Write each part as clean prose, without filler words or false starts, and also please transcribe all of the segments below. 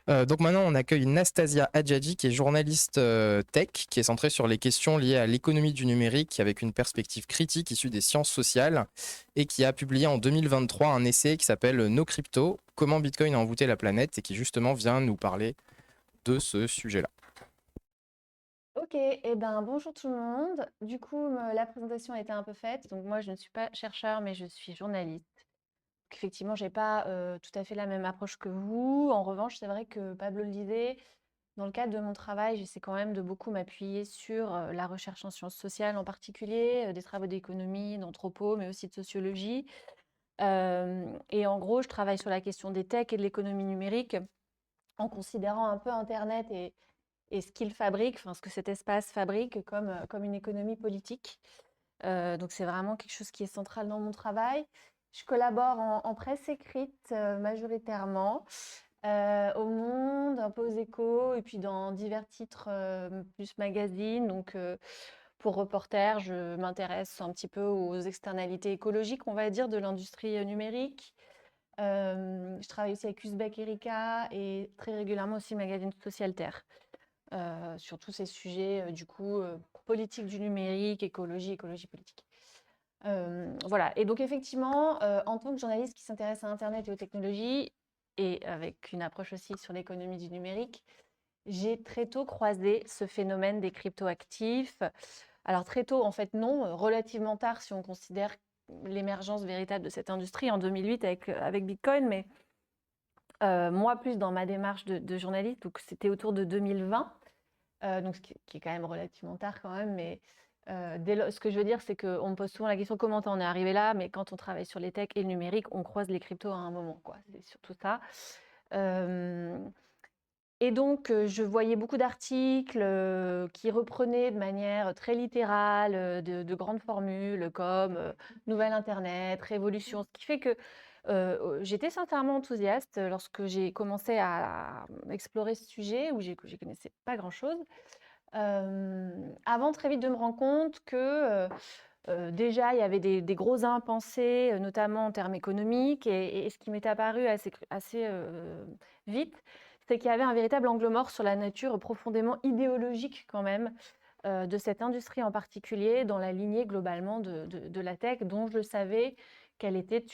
Donc maintenant, on accueille Nastasia Hadjadji, qui est journaliste tech, qui est centrée sur les questions liées à l'économie du numérique avec une perspective critique issue des sciences sociales et qui a publié en 2023 un essai qui s'appelle No Crypto, comment Bitcoin a envoûté la planète et qui justement vient nous parler de ce sujet-là. Ok, eh ben bonjour tout le monde. Du coup, la présentation a été un peu faite. Donc moi, je ne suis pas chercheur, mais je suis journaliste. Donc, effectivement, j'ai pas tout à fait la même approche que vous. En revanche, c'est vrai que Pablo le disait, dans le cadre de mon travail, j'essaie quand même de beaucoup m'appuyer sur la recherche en sciences sociales en particulier, des travaux d'économie, d'anthropo, mais aussi de sociologie. Et en gros, je travaille sur la question des tech et de l'économie numérique en considérant un peu Internet et ce qu'il fabrique, enfin ce que cet espace fabrique comme une économie politique. Donc c'est vraiment quelque chose qui est central dans mon travail. Je collabore en presse écrite majoritairement, au Monde, un peu aux Échos, et puis dans divers titres plus magazines. Donc pour Reporter, je m'intéresse un petit peu aux externalités écologiques, on va dire, de l'industrie numérique. Je travaille aussi avec Uzbek Erika et très régulièrement aussi le magazine Social Terre sur tous ces sujets, du coup, politique du numérique, écologie politique. Voilà. Et donc, effectivement, en tant que journaliste qui s'intéresse à Internet et aux technologies, et avec une approche aussi sur l'économie du numérique, j'ai très tôt croisé ce phénomène des cryptoactifs. Alors, très tôt, en fait, non, relativement tard si on considère l'émergence véritable de cette industrie en 2008 avec Bitcoin, mais moi, plus dans ma démarche de journaliste, donc c'était autour de 2020. Donc ce qui est quand même relativement tard quand même, mais ce que je veux dire, c'est qu'on me pose souvent la question comment on est arrivé là, mais quand on travaille sur les techs et le numérique, on croise les cryptos à un moment, quoi. C'est surtout ça. Euh, et donc, je voyais beaucoup d'articles qui reprenaient de manière très littérale de grandes formules comme Nouvelle Internet, Révolution, ce qui fait que j'étais sincèrement enthousiaste lorsque j'ai commencé à explorer ce sujet où j'y connaissais pas grand-chose. Avant très vite de me rendre compte que déjà il y avait des gros impensés, notamment en termes économiques, et ce qui m'est apparu assez vite, c'est qu'il y avait un véritable angle mort sur la nature profondément idéologique quand même de cette industrie en particulier, dans la lignée globalement de la tech, dont je savais qu'elle était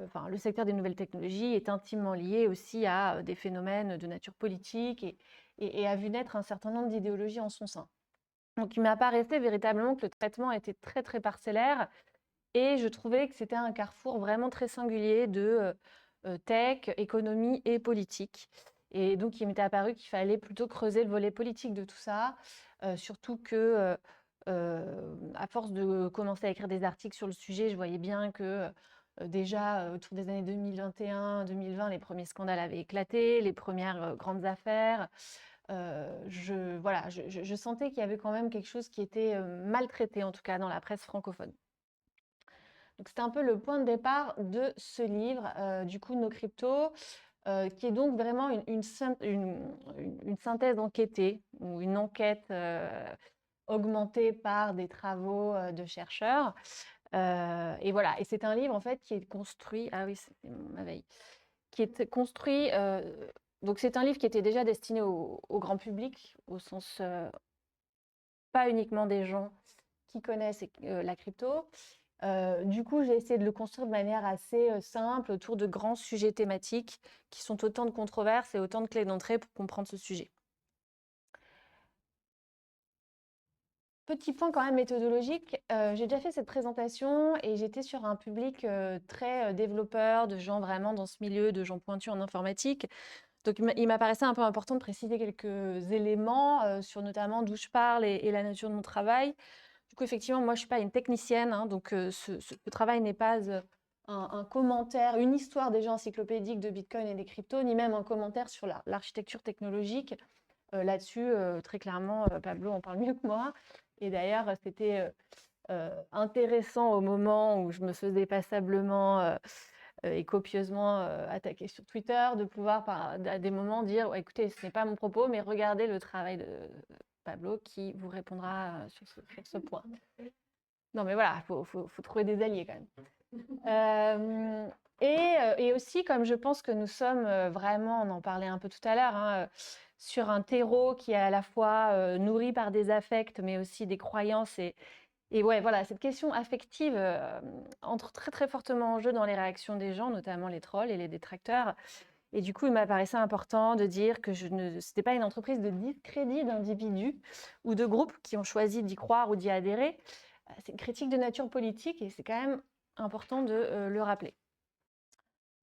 enfin, le secteur des nouvelles technologies est intimement lié aussi à des phénomènes de nature politique et a vu naître un certain nombre d'idéologies en son sein. Donc, il m'apparaissait véritablement que le traitement était très, très parcellaire et je trouvais que c'était un carrefour vraiment très singulier de tech, économie et politique. Et donc, il m'était apparu qu'il fallait plutôt creuser le volet politique de tout ça, surtout que, à force de commencer à écrire des articles sur le sujet, je voyais bien que déjà autour des années 2021-2020, les premiers scandales avaient éclaté, les premières grandes affaires. Voilà, je sentais qu'il y avait quand même quelque chose qui était maltraité, en tout cas dans la presse francophone. Donc c'était un peu le point de départ de ce livre, du coup, Nos Cryptos, qui est donc vraiment une synthèse enquêtée, ou une enquête augmentée par des travaux de chercheurs. Et voilà, et c'est un livre en fait qui est construit, ah oui, c'était ma veille, qui est construit, donc c'est un livre qui était déjà destiné au grand public, au sens pas uniquement des gens qui connaissent la crypto. Du coup, j'ai essayé de le construire de manière assez simple autour de grands sujets thématiques qui sont autant de controverses et autant de clés d'entrée pour comprendre ce sujet. Petit point quand même méthodologique, j'ai déjà fait cette présentation et j'étais sur un public très développeur, de gens vraiment dans ce milieu, de gens pointus en informatique. Donc il m'apparaissait un peu important de préciser quelques éléments sur notamment d'où je parle et la nature de mon travail. Du coup, effectivement, moi, je ne suis pas une technicienne, hein, donc ce travail n'est pas un commentaire, une histoire déjà encyclopédique de Bitcoin et des cryptos, ni même un commentaire sur l'architecture technologique. Là-dessus, très clairement, Pablo en parle mieux que moi. Et d'ailleurs, c'était intéressant au moment où je me faisais passablement et copieusement attaquer sur Twitter, de pouvoir à des moments dire ouais, écoutez, ce n'est pas mon propos, mais regardez le travail de Pablo qui vous répondra sur ce point. Non, mais voilà, faut trouver des alliés quand même. Euh, et aussi, comme je pense que nous sommes vraiment, on en parlait un peu tout à l'heure, hein, sur un terreau qui est à la fois nourri par des affects, mais aussi des croyances. Et ouais, voilà, cette question affective entre très très fortement en jeu dans les réactions des gens, notamment les trolls et les détracteurs. Et du coup, il m'apparaissait important de dire que ce n'était pas une entreprise de discrédit d'individus ou de groupes qui ont choisi d'y croire ou d'y adhérer. C'est une critique de nature politique et c'est quand même important de le rappeler.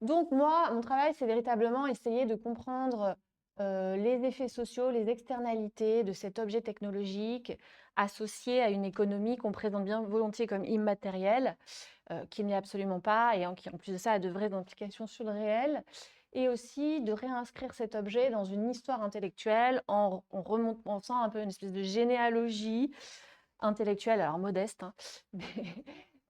Donc moi, mon travail, c'est véritablement essayer de comprendre les effets sociaux, les externalités de cet objet technologique associé à une économie qu'on présente bien volontiers comme immatérielle, qui n'est absolument pas, et qui en plus de ça a de vraies implications sur le réel, et aussi de réinscrire cet objet dans une histoire intellectuelle en remontant un peu une espèce de généalogie intellectuelle, alors modeste, hein,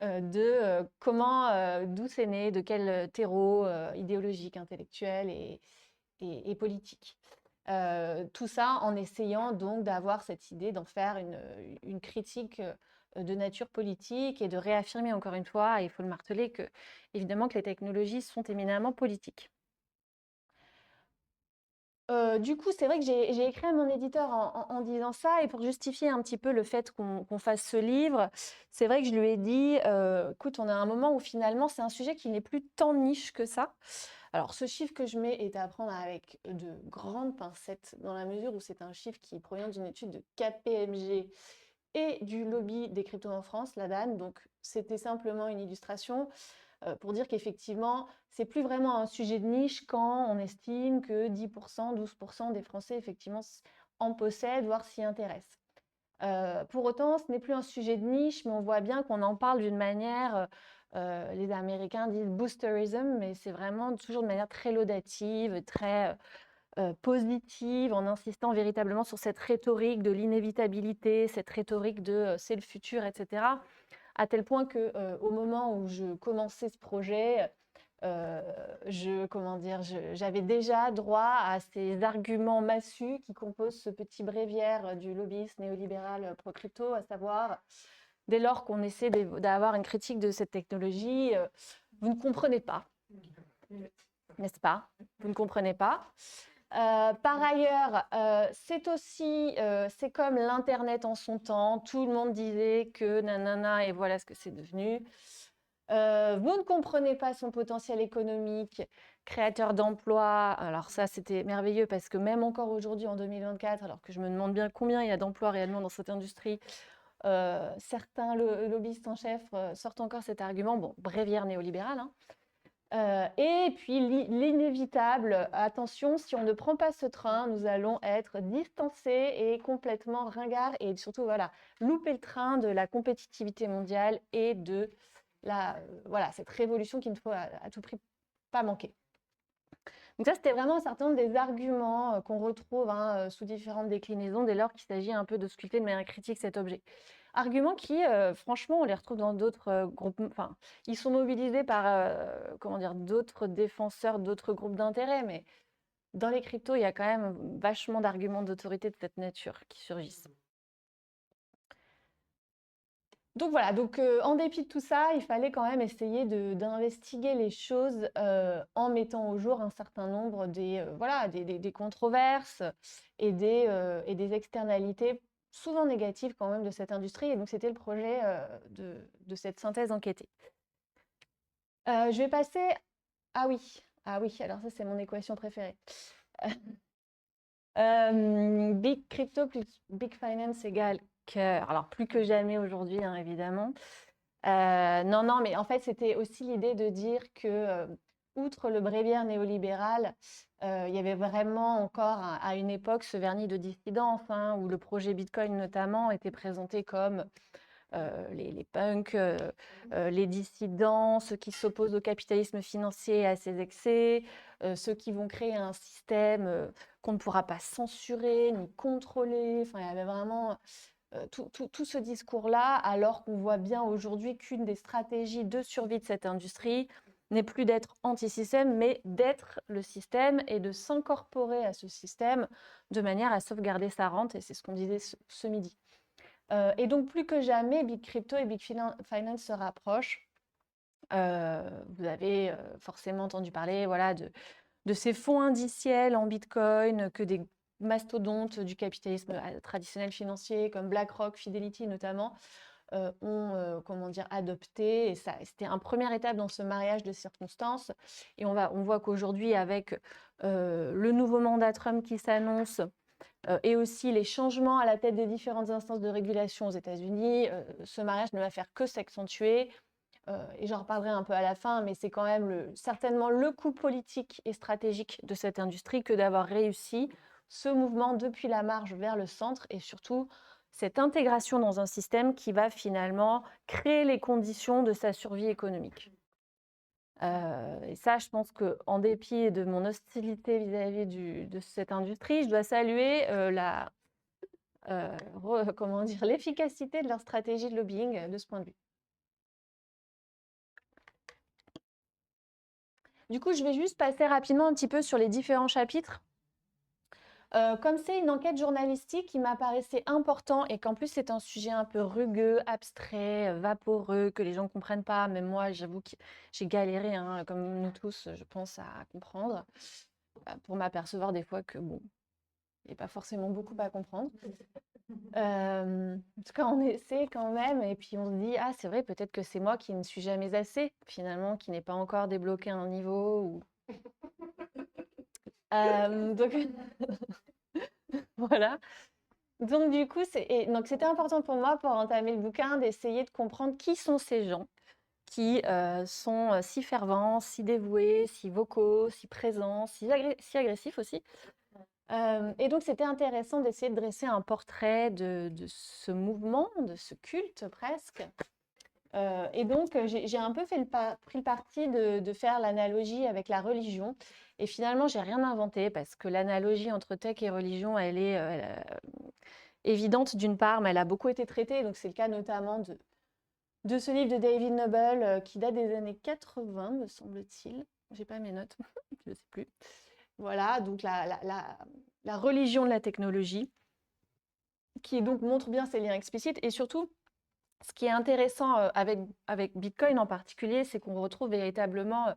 de comment, d'où c'est né, de quel terreau idéologique, intellectuel et politique. Tout ça en essayant donc d'avoir cette idée d'en faire une critique de nature politique et de réaffirmer encore une fois, et il faut le marteler, que évidemment que les technologies sont éminemment politiques. Du coup, c'est vrai que j'ai écrit à mon éditeur en disant ça, et pour justifier un petit peu le fait qu'on fasse ce livre, c'est vrai que je lui ai dit, écoute, on a un moment où finalement c'est un sujet qui n'est plus tant niche que ça. Alors, ce chiffre que je mets est à prendre avec de grandes pincettes, dans la mesure où c'est un chiffre qui provient d'une étude de KPMG et du lobby des cryptos en France, la DAN. Donc, c'était simplement une illustration pour dire qu'effectivement, c'est plus vraiment un sujet de niche quand on estime que 10%, 12% des Français, effectivement, en possèdent, voire s'y intéressent. Pour autant, ce n'est plus un sujet de niche, mais on voit bien qu'on en parle d'une manière, les Américains disent boosterism, mais c'est vraiment toujours de manière très laudative, très positive, en insistant véritablement sur cette rhétorique de l'inévitabilité, cette rhétorique de c'est le futur, etc. À tel point que au moment où je commençais ce projet, j'avais déjà droit à ces arguments massus qui composent ce petit bréviaire du lobbyiste néolibéral pro-crypto, à savoir, dès lors qu'on essaie d'avoir une critique de cette technologie, vous ne comprenez pas, n'est-ce pas? Vous ne comprenez pas. Par ailleurs, c'est comme l'Internet en son temps, tout le monde disait que nanana, et voilà ce que c'est devenu. Vous ne comprenez pas son potentiel économique, créateur d'emplois. Alors ça, c'était merveilleux parce que même encore aujourd'hui, en 2024, alors que je me demande bien combien il y a d'emplois réellement dans cette industrie, certains lobbyistes en chef sortent encore cet argument, bon, bréviaire néolibérale, hein. Et puis l'inévitable, attention, si on ne prend pas ce train, nous allons être distancés et complètement ringards et surtout, voilà, louper le train de la compétitivité mondiale et de voilà, cette révolution qu'il ne faut à tout prix pas manquer. Donc ça, c'était vraiment un certain nombre des arguments qu'on retrouve hein, sous différentes déclinaisons dès lors qu'il s'agit un peu de sculpter de manière critique cet objet. Arguments qui, franchement, on les retrouve dans d'autres groupes, enfin, ils sont mobilisés par, comment dire, d'autres défenseurs, d'autres groupes d'intérêt, mais dans les cryptos, il y a quand même vachement d'arguments d'autorité de cette nature qui surgissent. Donc voilà, donc en dépit de tout ça, il fallait quand même essayer d'investiguer les choses en mettant au jour un certain nombre voilà, des controverses et des externalités souvent négatives quand même de cette industrie. Et donc c'était le projet de cette synthèse enquêtée. Je vais passer... ah oui, alors ça c'est mon équation préférée. Big crypto plus big finance égale cœur. Alors plus que jamais aujourd'hui, hein, évidemment. Non, mais en fait, c'était aussi l'idée de dire que, outre le bréviaire néolibéral, il y avait vraiment encore à une époque ce vernis de dissidence, hein, où le projet Bitcoin notamment était présenté comme les punks, les dissidents, ceux qui s'opposent au capitalisme financier et à ses excès, ceux qui vont créer un système qu'on ne pourra pas censurer ni contrôler. Enfin, il y avait vraiment tout ce discours-là, alors qu'on voit bien aujourd'hui qu'une des stratégies de survie de cette industrie n'est plus d'être anti-système, mais d'être le système et de s'incorporer à ce système de manière à sauvegarder sa rente. Et c'est ce qu'on disait ce midi. Et donc, plus que jamais, Big Crypto et Big Finance se rapprochent. Vous avez forcément entendu parler, voilà, de ces fonds indiciels en Bitcoin que des mastodontes du capitalisme traditionnel financier comme BlackRock, Fidelity notamment, ont comment dire, adopté. Et ça, c'était une première étape dans ce mariage de circonstances. Et on voit qu'aujourd'hui, avec le nouveau mandat Trump qui s'annonce, et aussi les changements à la tête des différentes instances de régulation aux États-Unis, ce mariage ne va faire que s'accentuer. Et j'en reparlerai un peu à la fin, mais c'est quand même certainement le coup politique et stratégique de cette industrie que d'avoir réussi ce mouvement depuis la marge vers le centre et surtout cette intégration dans un système qui va finalement créer les conditions de sa survie économique. Et ça, je pense qu'en dépit de mon hostilité vis-à-vis de cette industrie, je dois saluer comment dire, l'efficacité de leur stratégie de lobbying de ce point de vue. Du coup, je vais juste passer rapidement un petit peu sur les différents chapitres. Comme c'est une enquête journalistique qui m'apparaissait important et qu'en plus c'est un sujet un peu rugueux, abstrait, vaporeux, que les gens ne comprennent pas, même moi j'avoue que j'ai galéré, hein, comme nous tous, je pense, à comprendre, pour m'apercevoir des fois que bon, il n'y a pas forcément beaucoup à comprendre. En tout cas, on essaie quand même et puis on se dit: «Ah c'est vrai, peut-être que c'est moi qui ne suis jamais assez, finalement, qui n'ai pas encore débloqué un niveau ou» donc voilà. Donc du coup, donc c'était important pour moi, pour entamer le bouquin, d'essayer de comprendre qui sont ces gens qui sont si fervents, si dévoués, si vocaux, si présents, si agressifs aussi. Et donc c'était intéressant d'essayer de dresser un portrait de ce mouvement, de ce culte presque. Et donc j'ai un peu pris le parti de faire l'analogie avec la religion. Et finalement, j'ai rien inventé parce que l'analogie entre tech et religion, elle est évidente d'une part, mais elle a beaucoup été traitée. Donc c'est le cas notamment de ce livre de David Noble qui date des années 80, me semble-t-il. J'ai pas mes notes, je ne sais plus. Voilà, donc la religion de la technologie, qui donc montre bien ces liens explicites. Et surtout, ce qui est intéressant avec Bitcoin en particulier, c'est qu'on retrouve véritablement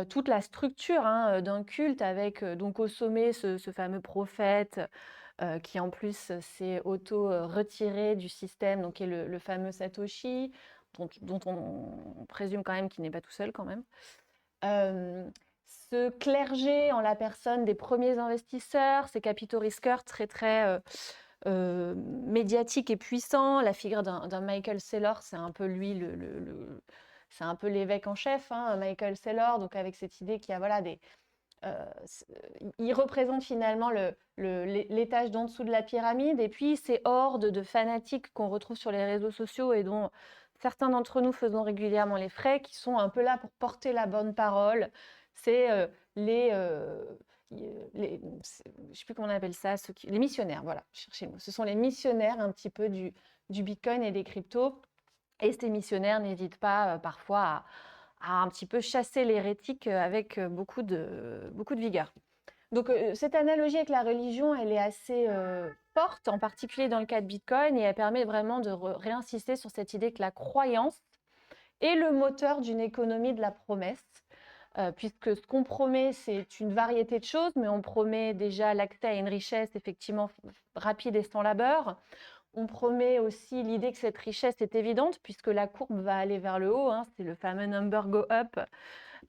toute la structure d'un culte avec donc au sommet ce fameux prophète qui en plus s'est auto-retiré du système, donc qui est le fameux Satoshi, dont on présume quand même qu'il n'est pas tout seul quand même. Ce clergé en la personne des premiers investisseurs, ces capitaux risqueurs très très médiatiques et puissants, la figure d'un Michael Saylor, c'est un peu lui c'est un peu l'évêque en chef, hein, Michael Saylor, donc avec cette idée qu'il y a voilà il représente finalement l'étage d'en dessous de la pyramide et puis ces hordes de fanatiques qu'on retrouve sur les réseaux sociaux et dont certains d'entre nous faisons régulièrement les frais, qui sont un peu là pour porter la bonne parole. C'est je ne sais plus comment on appelle ça, les missionnaires, voilà, cherchez le mot. Ce sont les missionnaires un petit peu du Bitcoin et des cryptos. Et ces missionnaires n'hésitent pas parfois à un petit peu chasser l'hérétique avec beaucoup de vigueur. Donc cette analogie avec la religion, elle est assez forte, en particulier dans le cas de Bitcoin, et elle permet vraiment de réinsister sur cette idée que la croyance est le moteur d'une économie de la promesse, puisque ce qu'on promet, c'est une variété de choses, mais on promet déjà l'accès à une richesse effectivement rapide et sans labeur. On promet aussi l'idée que cette richesse est évidente, puisque la courbe va aller vers le haut, hein, c'est le fameux number go up.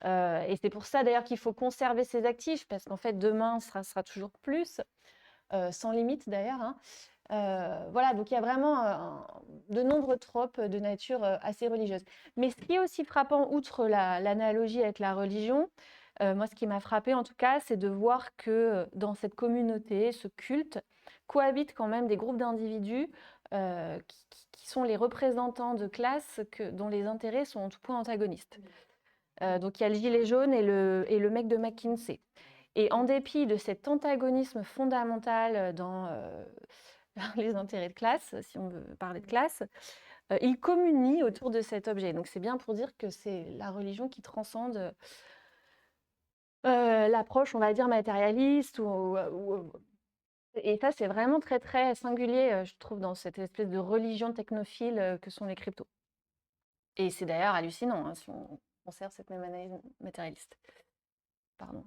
Et c'est pour ça d'ailleurs qu'il faut conserver ses actifs, parce qu'en fait demain sera toujours plus, sans limite d'ailleurs, hein. Voilà, donc il y a vraiment de nombreux tropes de nature assez religieuse. Mais ce qui est aussi frappant, outre l'analogie avec la religion, moi ce qui m'a frappé en tout cas, c'est de voir que dans cette communauté, ce culte, cohabitent quand même des groupes d'individus qui sont les représentants de classes dont les intérêts sont en tout point antagonistes. Donc il y a le gilet jaune et le mec de McKinsey. Et en dépit de cet antagonisme fondamental dans les intérêts de classe, si on veut parler de classe, ils communient autour de cet objet. Donc c'est bien pour dire que c'est la religion qui transcende l'approche, on va dire, matérialiste. Et ça, c'est vraiment très, très singulier, je trouve, dans cette espèce de religion technophile que sont les cryptos. Et c'est d'ailleurs hallucinant, hein, si on conserve cette même analyse matérialiste. Pardon.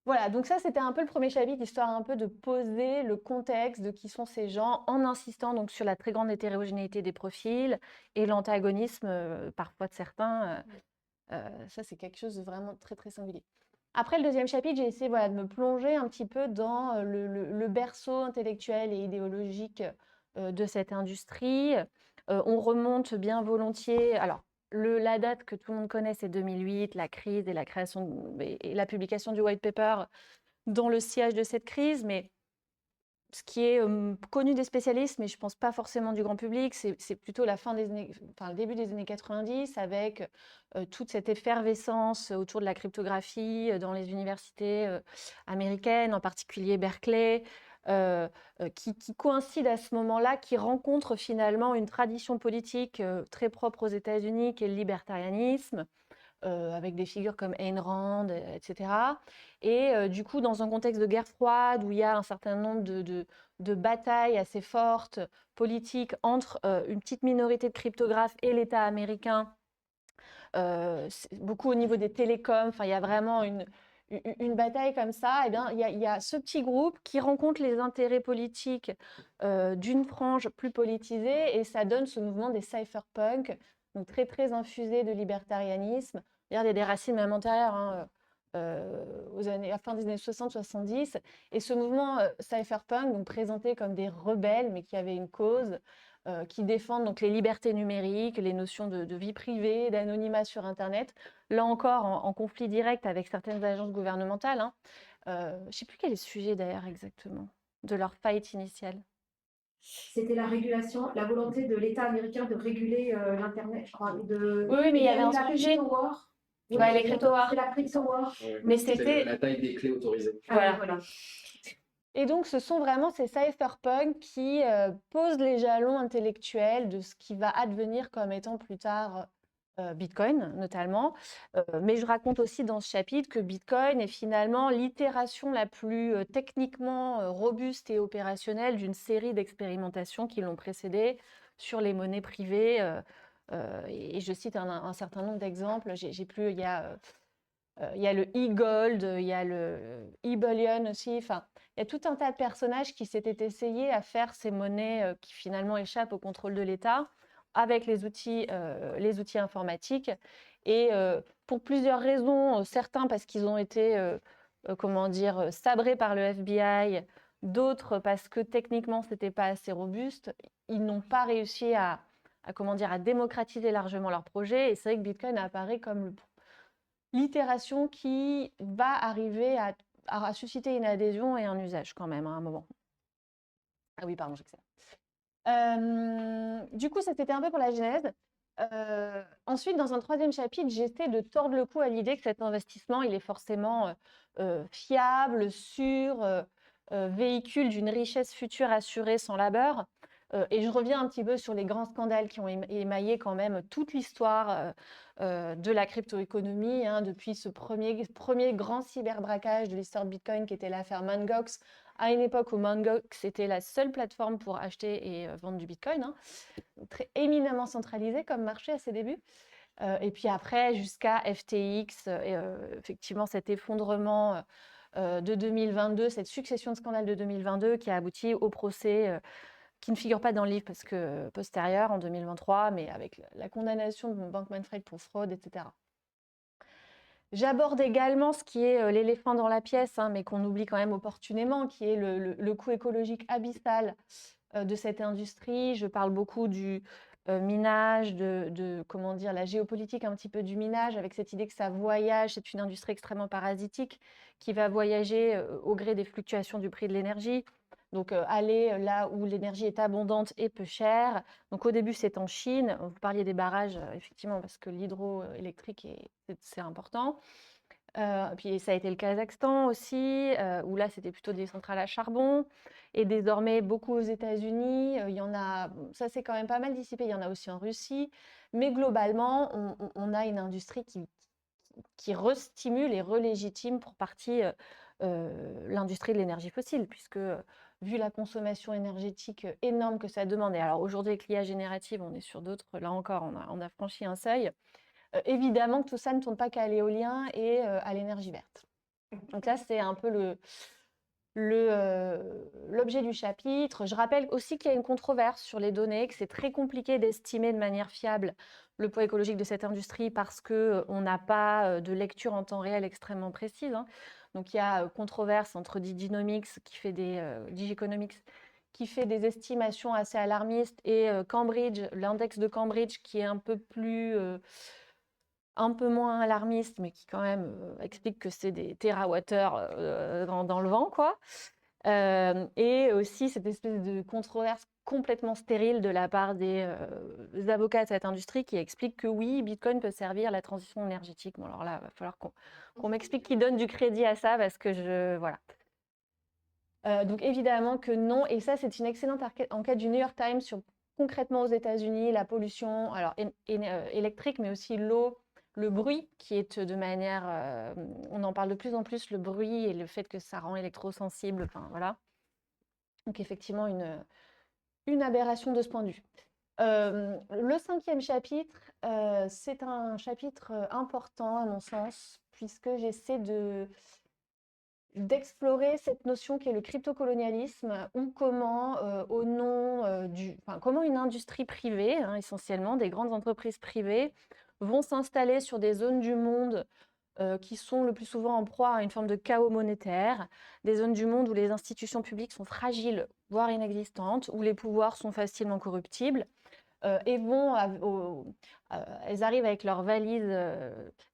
Voilà, donc ça c'était un peu le premier chapitre, histoire un peu de poser le contexte de qui sont ces gens, en insistant donc sur la très grande hétérogénéité des profils et l'antagonisme parfois de certains. Ça c'est quelque chose de vraiment très très singulier. Après le deuxième chapitre, j'ai essayé voilà, de me plonger un petit peu dans le berceau intellectuel et idéologique de cette industrie. On remonte bien volontiers. Alors, la date que tout le monde connaît, c'est 2008, la crise et la création et la publication du white paper dans le sillage de cette crise. Mais ce qui est connu des spécialistes, mais je ne pense pas forcément du grand public, c'est plutôt la fin des années, enfin, le début des années 90, avec toute cette effervescence autour de la cryptographie dans les universités américaines, en particulier Berkeley, qui coïncide à ce moment-là, qui rencontre finalement une tradition politique très propre aux États-Unis, qui est le libertarianisme, avec des figures comme Ayn Rand, etc. Et du coup, dans un contexte de guerre froide, où il y a un certain nombre de batailles assez fortes, politiques, entre une petite minorité de cryptographes et l'État américain, beaucoup au niveau des télécoms, enfin, il y a vraiment une bataille comme ça, et bien, il y a ce petit groupe qui rencontre les intérêts politiques d'une frange plus politisée, et ça donne ce mouvement des cypherpunks, donc très très infusé de libertarianisme. Il y a des racines même antérieures, hein, à la fin des années 60-70. Et ce mouvement cypherpunk, donc présenté comme des rebelles, mais qui avaient une cause, qui défendent donc les libertés numériques, les notions de vie privée, d'anonymat sur Internet, là encore en conflit direct avec certaines agences gouvernementales. Hein. Je ne sais plus quel est le sujet d'ailleurs exactement de leur fight initiale. C'était la régulation, la volonté de l'État américain de réguler l'Internet, je crois. Oui, mais il y avait un la sujet. crypto war. Ouais, les crypto wars. C'est la crypto war. Mais c'était la taille des clés autorisées. voilà. Et donc, ce sont vraiment ces cypherpunks qui posent les jalons intellectuels de ce qui va advenir comme étant plus tard Bitcoin, notamment. Mais je raconte aussi dans ce chapitre que Bitcoin est finalement l'itération la plus techniquement robuste et opérationnelle d'une série d'expérimentations qui l'ont précédé sur les monnaies privées. Et je cite un certain nombre d'exemples. J'ai plus, il y a le e-gold, il y a le e-bullion aussi. Enfin, il y a tout un tas de personnages qui s'étaient essayés à faire ces monnaies qui finalement échappent au contrôle de l'État avec les outils informatiques. Et pour plusieurs raisons, certains parce qu'ils ont été, comment dire, sabrés par le FBI, d'autres parce que techniquement, ce n'était pas assez robuste, ils n'ont pas réussi comment dire, à démocratiser largement leur projet. Et c'est vrai que Bitcoin apparaît comme l'itération qui va arriver à susciter une adhésion et un usage quand même à un moment. Ah oui, pardon, j'accélère. Du coup, ça c'était un peu pour la genèse. Ensuite, dans un troisième chapitre, j'essaie de tordre le cou à l'idée que cet investissement, il est forcément fiable, sûr, véhicule d'une richesse future assurée sans labeur. Et je reviens un petit peu sur les grands scandales qui ont émaillé quand même toute l'histoire de la crypto-économie, hein, depuis ce premier grand cyberbraquage de l'histoire de Bitcoin qui était l'affaire Mt. Gox, à une époque où Mt. Gox était la seule plateforme pour acheter et vendre du Bitcoin, hein, très éminemment centralisé comme marché à ses débuts. Et puis après, jusqu'à FTX, effectivement cet effondrement de 2022, cette succession de scandales de 2022 qui a abouti au procès qui ne figure pas dans le livre parce que postérieur, en 2023, mais avec la condamnation de Bankman-Fried pour fraude, etc. J'aborde également ce qui est l'éléphant dans la pièce, hein, mais qu'on oublie quand même opportunément, qui est le coût écologique abyssal de cette industrie. Je parle beaucoup du minage, comment dire, la géopolitique un petit peu du minage, avec cette idée que ça voyage, c'est une industrie extrêmement parasitique qui va voyager au gré des fluctuations du prix de l'énergie. Donc, aller là où l'énergie est abondante et peu chère. Donc, au début, c'est en Chine. Vous parliez des barrages, effectivement, parce que l'hydroélectrique, c'est important. Puis, ça a été le Kazakhstan aussi, où là, c'était plutôt des centrales à charbon. Et désormais, beaucoup aux États-Unis. Il y en a, ça s'est quand même pas mal dissipé. Il y en a aussi en Russie. Mais globalement, on a une industrie qui restimule et relégitime pour partie l'industrie de l'énergie fossile, puisque vu la consommation énergétique énorme que ça demande, et alors aujourd'hui avec l'IA générative, on est sur d'autres, là encore, on a franchi un seuil, évidemment que tout ça ne tourne pas qu'à l'éolien et à l'énergie verte. Donc là, c'est un peu l'objet du chapitre. Je rappelle aussi qu'il y a une controverse sur les données, que c'est très compliqué d'estimer de manière fiable le poids écologique de cette industrie parce qu'on n'a pas de lecture en temps réel extrêmement précise. Donc il y a controverse entre Diginomics, Digiconomics, qui fait des estimations assez alarmistes, et Cambridge, l'index de Cambridge, qui est un peu moins alarmiste, mais qui quand même explique que c'est des térawattheures dans le vent, quoi. Et aussi cette espèce de controverse complètement stérile de la part des avocats de cette industrie qui expliquent que oui, Bitcoin peut servir à la transition énergétique. Bon, alors là, il va falloir qu'on m'explique qui donne du crédit à ça, parce que voilà. Donc évidemment que non, et ça c'est une excellente enquête du New York Times sur concrètement aux États-Unis la pollution, alors électrique, mais aussi l'eau, le bruit, qui est de manière, on en parle de plus en plus, le bruit et le fait que ça rend électrosensible, enfin voilà. Donc effectivement une aberration de ce point de vue. Le 5e chapitre, c'est un chapitre important à mon sens, puisque j'essaie d'explorer cette notion qui est le cryptocolonialisme, ou comment, au nom comment une industrie privée, essentiellement des grandes entreprises privées, vont s'installer sur des zones du monde qui sont le plus souvent en proie à une forme de chaos monétaire, des zones du monde où les institutions publiques sont fragiles, voire inexistantes, où les pouvoirs sont facilement corruptibles, et elles arrivent avec leurs valises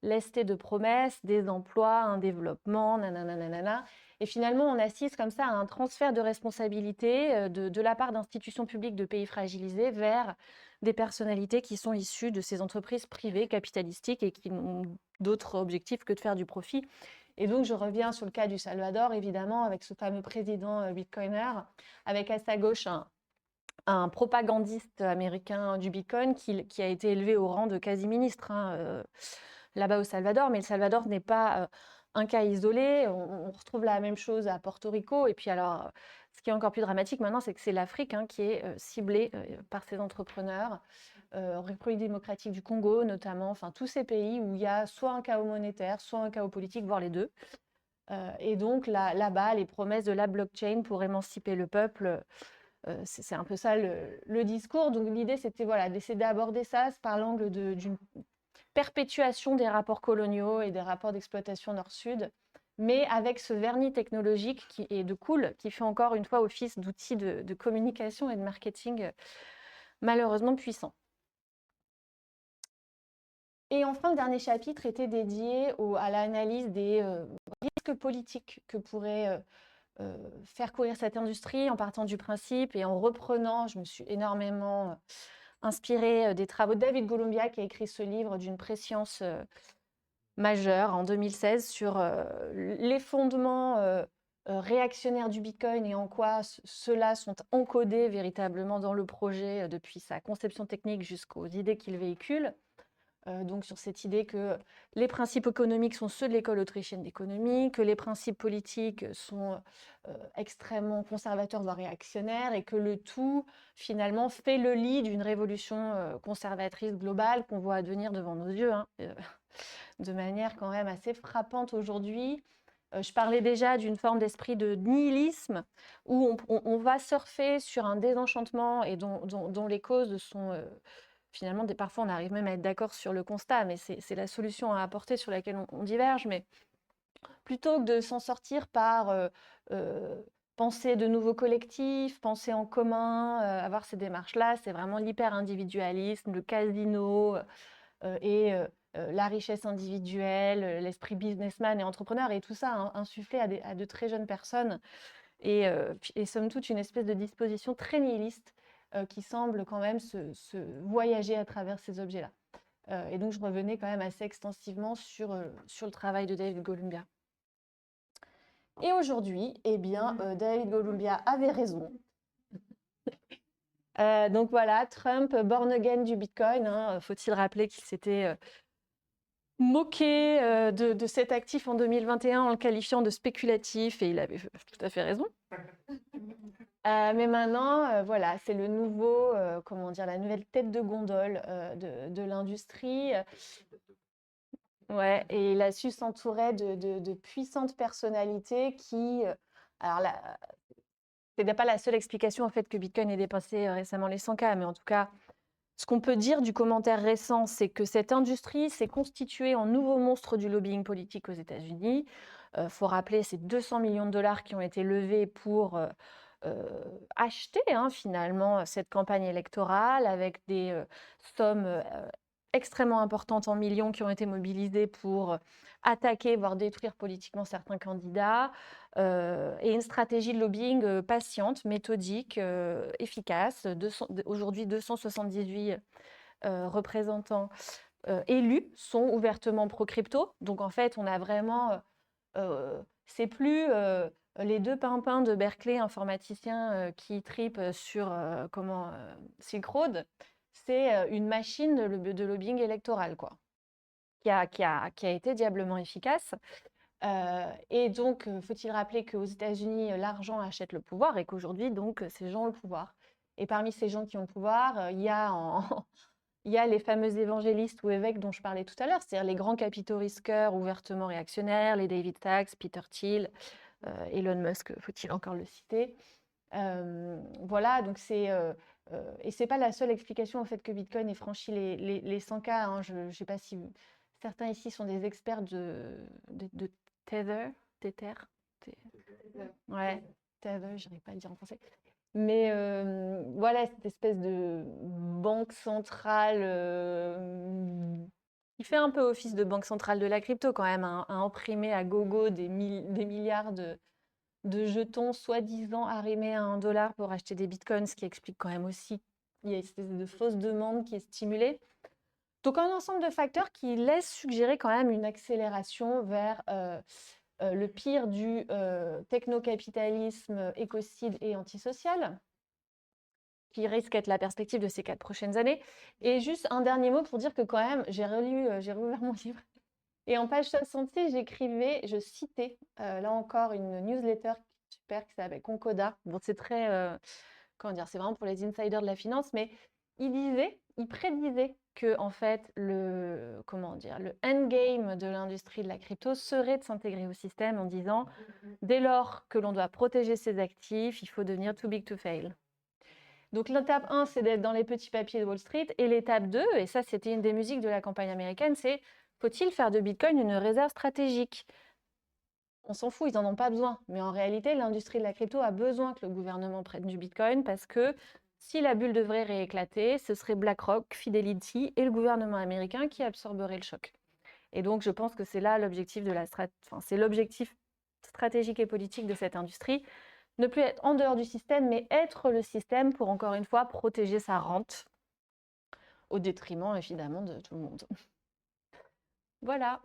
lestées de promesses, des emplois, un développement, nanana. Et finalement, on assiste comme ça à un transfert de responsabilité de la part d'institutions publiques de pays fragilisés vers des personnalités qui sont issues de ces entreprises privées capitalistiques et qui n'ont d'autre objectif que de faire du profit. Et donc, je reviens sur le cas du Salvador, évidemment, avec ce fameux président bitcoiner, avec à sa gauche un propagandiste américain du Bitcoin qui a été élevé au rang de quasi-ministre là-bas au Salvador. Mais le Salvador n'est pas un cas isolé. On retrouve la même chose à Porto Rico. Et puis alors, ce qui est encore plus dramatique maintenant, c'est que c'est l'Afrique qui est ciblée par ces entrepreneurs. République démocratique du Congo notamment, enfin tous ces pays où il y a soit un chaos monétaire, soit un chaos politique, voire les deux. Et donc là-bas, les promesses de la blockchain pour émanciper le peuple, c'est un peu ça le discours. Donc l'idée, c'était voilà, d'essayer d'aborder ça par l'angle d'une perpétuation des rapports coloniaux et des rapports d'exploitation nord-sud, mais avec ce vernis technologique et de cool qui fait encore une fois office d'outil de communication et de marketing malheureusement puissant. Et enfin, le dernier chapitre était dédié à l'analyse des risques politiques que pourrait faire courir cette industrie, en partant du principe et en reprenant, je me suis énormément inspirée des travaux de David Golumbia, qui a écrit ce livre d'une prescience majeure en 2016 sur les fondements réactionnaires du Bitcoin et en quoi ceux-là sont encodés véritablement dans le projet depuis sa conception technique jusqu'aux idées qu'il véhicule. Donc sur cette idée que les principes économiques sont ceux de l'école autrichienne d'économie, que les principes politiques sont extrêmement conservateurs, voire réactionnaires, et que le tout, finalement, fait le lit d'une révolution conservatrice globale qu'on voit advenir devant nos yeux, de manière quand même assez frappante aujourd'hui. Je parlais déjà d'une forme d'esprit de nihilisme, où on va surfer sur un désenchantement et dont les causes sont... Finalement, parfois, on arrive même à être d'accord sur le constat, mais c'est la solution à apporter sur laquelle on diverge. Mais plutôt que de s'en sortir par penser de nouveaux collectifs, penser en commun, avoir ces démarches-là, c'est vraiment l'hyper-individualisme, le casino et la richesse individuelle, l'esprit businessman et entrepreneur, et tout ça insufflé à de très jeunes personnes. Et somme toute, une espèce de disposition très nihiliste qui semble quand même se voyager à travers ces objets-là. Et donc, je revenais quand même assez extensivement sur le travail de David Golumbia. Et aujourd'hui, eh bien, David Golumbia avait raison. Donc voilà, Trump, born again du Bitcoin. Faut-il rappeler qu'il s'était moqué de cet actif en 2021 en le qualifiant de spéculatif, et il avait tout à fait raison. Mais maintenant, voilà, c'est le nouveau, comment dire, la nouvelle tête de gondole de l'industrie. Ouais, et il a su s'entourer de puissantes personnalités qui, alors là, c'est pas la seule explication au fait que Bitcoin ait dépassé récemment les 100K, mais en tout cas, ce qu'on peut dire du commentaire récent, c'est que cette industrie s'est constituée en nouveau monstre du lobbying politique aux États-Unis. Faut rappeler ces 200 millions de dollars qui ont été levés pour acheter finalement cette campagne électorale avec des sommes extrêmement importantes en millions qui ont été mobilisées pour attaquer, voire détruire politiquement certains candidats, et une stratégie de lobbying patiente, méthodique, efficace. Aujourd'hui, 278 représentants élus sont ouvertement pro-crypto. Donc en fait, on a vraiment... c'est plus les deux pimpins de Berkeley, informaticiens qui tripent sur Silk Road. C'est une machine de lobbying électoral, quoi, qui a été diablement efficace. Et donc, faut-il rappeler qu'aux États-Unis, l'argent achète le pouvoir et qu'aujourd'hui, donc, ces gens ont le pouvoir. Et parmi ces gens qui ont le pouvoir, il y a il y a les fameux évangélistes ou évêques dont je parlais tout à l'heure, c'est-à-dire les grands capitaux risqueurs ouvertement réactionnaires, les David Sacks, Peter Thiel, Elon Musk, faut-il encore le citer. Voilà, donc et c'est pas la seule explication au fait que Bitcoin ait franchi les 100K. Hein. Je ne sais pas si certains ici sont des experts de Tether, Tether, ouais, Tether, je n'arrive pas à le dire en français. Mais voilà, cette espèce de banque centrale qui fait un peu office de banque centrale de la crypto quand même, à imprimer à gogo des milliards de jetons soi-disant arrimés à $1 pour acheter des bitcoins, ce qui explique quand même aussi qu'il y a une espèce de fausse demande qui est stimulée. Donc un ensemble de facteurs qui laissent suggérer quand même une accélération vers le pire du technocapitalisme écocide et antisocial, qui risque d'être la perspective de ces 4 prochaines années. Et juste un dernier mot pour dire que quand même, j'ai rouvert mon livre. Et en page 66, je citais, là encore, une newsletter super qui s'appelle Concoda. Bon, c'est très, comment dire, c'est vraiment pour les insiders de la finance, mais il prédisait que, en fait, le endgame de l'industrie de la crypto serait de s'intégrer au système en disant, dès lors que l'on doit protéger ses actifs, il faut devenir too big to fail. Donc l'étape 1, c'est d'être dans les petits papiers de Wall Street. Et l'étape 2, et ça c'était une des musiques de la campagne américaine, c'est faut-il faire de Bitcoin une réserve stratégique? On s'en fout, ils n'en ont pas besoin. Mais en réalité, l'industrie de la crypto a besoin que le gouvernement prenne du Bitcoin parce que si la bulle devrait rééclater, ce serait BlackRock, Fidelity et le gouvernement américain qui absorberaient le choc. Et donc je pense que c'est là l'objectif c'est l'objectif stratégique et politique de cette industrie. Ne plus être en dehors du système, mais être le système pour, encore une fois, protéger sa rente, au détriment, évidemment, de tout le monde. Voilà.